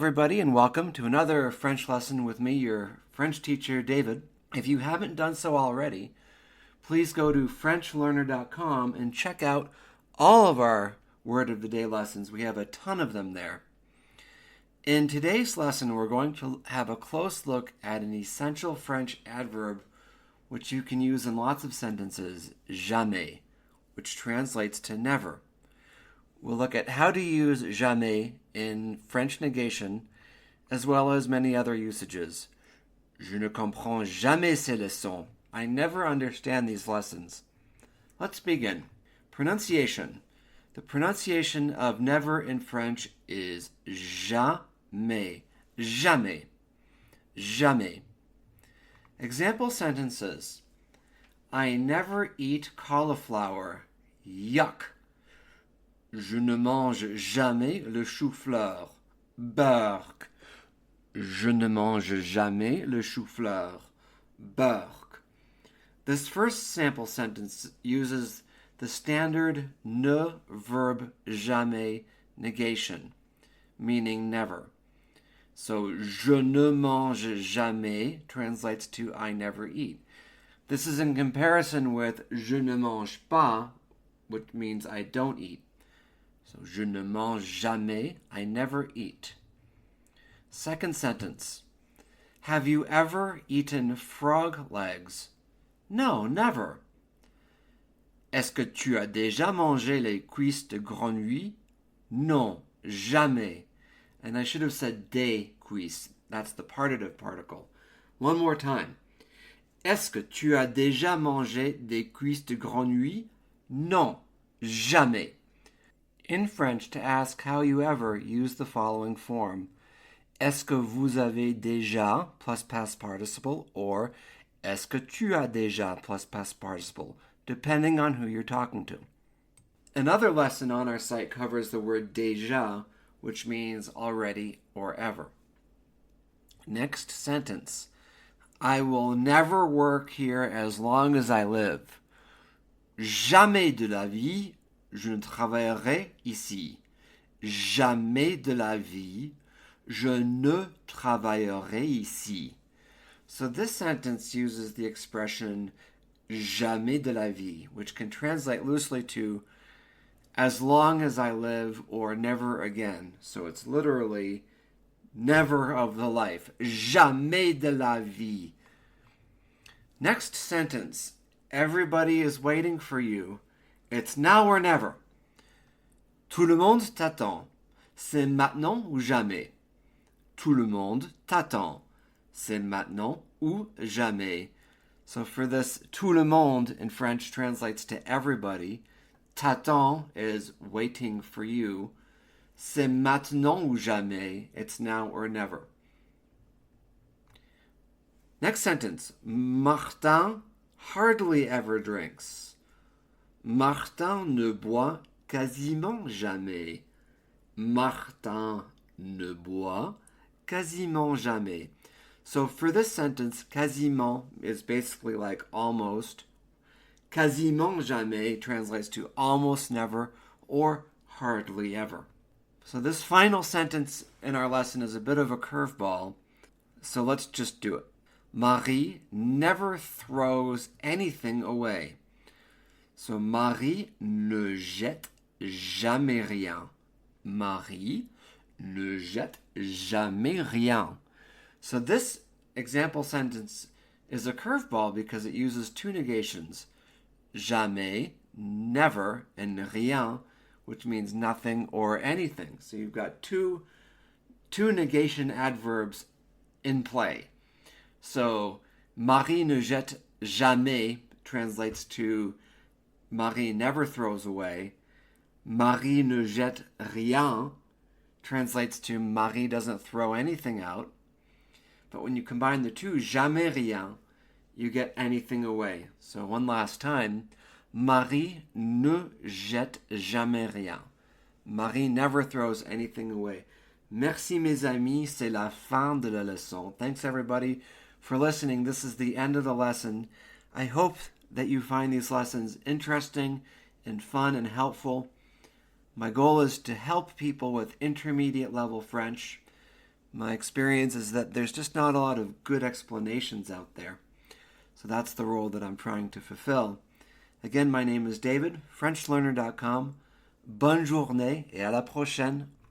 everybody, and welcome to another French lesson with me, your French teacher, David. If you haven't done so already, please go to FrenchLearner.com and check out all of our Word of the Day lessons. We have a ton of them there. In today's lesson, we're going to have a close look at an essential French adverb which you can use in lots of sentences, jamais, which translates to never. We'll look at how to use jamais in French negation, as well as many other usages. Je ne comprends jamais ces leçons. I never understand these lessons. Let's begin. Pronunciation. The pronunciation of never in French is jamais. Jamais. Jamais. Example sentences. I never eat cauliflower. Yuck. Je ne mange jamais le chou-fleur. Burk. Je ne mange jamais le chou-fleur. Burk. This first sample sentence uses the standard ne verb jamais negation, meaning never. So, je ne mange jamais translates to I never eat. This is in comparison with je ne mange pas, which means I don't eat. So, je ne mange jamais, I never eat. Second sentence. Have you ever eaten frog legs? No, never. Est-ce que tu as déjà mangé les cuisses de grenouille? Non, jamais. And I should have said des cuisses. That's the partitive particle. One more time. Est-ce que tu as déjà mangé des cuisses de grenouille? Non, jamais. In French, to ask how you ever, use the following form. Est-ce que vous avez déjà plus past participle, or est-ce que tu as déjà plus past participle, depending on who you're talking to. Another lesson on our site covers the word déjà, which means already or ever. Next sentence. I will never work here as long as I live. Jamais de la vie, je ne travaillerai ici. Jamais de la vie, je ne travaillerai ici. So this sentence uses the expression jamais de la vie, which can translate loosely to as long as I live or never again. So it's literally never of the life. Jamais de la vie. Next sentence. Everybody is waiting for you. It's now or never. Tout le monde t'attend. C'est maintenant ou jamais. Tout le monde t'attend. C'est maintenant ou jamais. So for this, tout le monde in French translates to everybody. T'attend is waiting for you. C'est maintenant ou jamais. It's now or never. Next sentence. Martin hardly ever drinks. Martin ne boit quasiment jamais. Martin ne boit quasiment jamais. So for this sentence, quasiment is basically like almost. Quasiment jamais translates to almost never or hardly ever. So this final sentence in our lesson is a bit of a curveball. So let's just do it. Marie never throws anything away. So Marie ne jette jamais rien. Marie ne jette jamais rien. So this example sentence is a curveball because it uses two negations. Jamais, never, and rien, which means nothing or anything. So you've got two negation adverbs in play. So Marie ne jette jamais translates to Marie never throws away. Marie ne jette rien translates to Marie doesn't throw anything out. But when you combine the two, jamais rien, you get anything away. So one last time, Marie ne jette jamais rien. Marie never throws anything away. Merci mes amis, c'est la fin de la leçon. Thanks everybody for listening. This is the end of the lesson. I hope that you find these lessons interesting and fun and helpful. My goal is to help people with intermediate level French My experience is that there's just not a lot of good explanations out there. So that's the role that I'm trying to fulfill. Again, my name is David, FrenchLearner.com. Bonne journée et à la prochaine.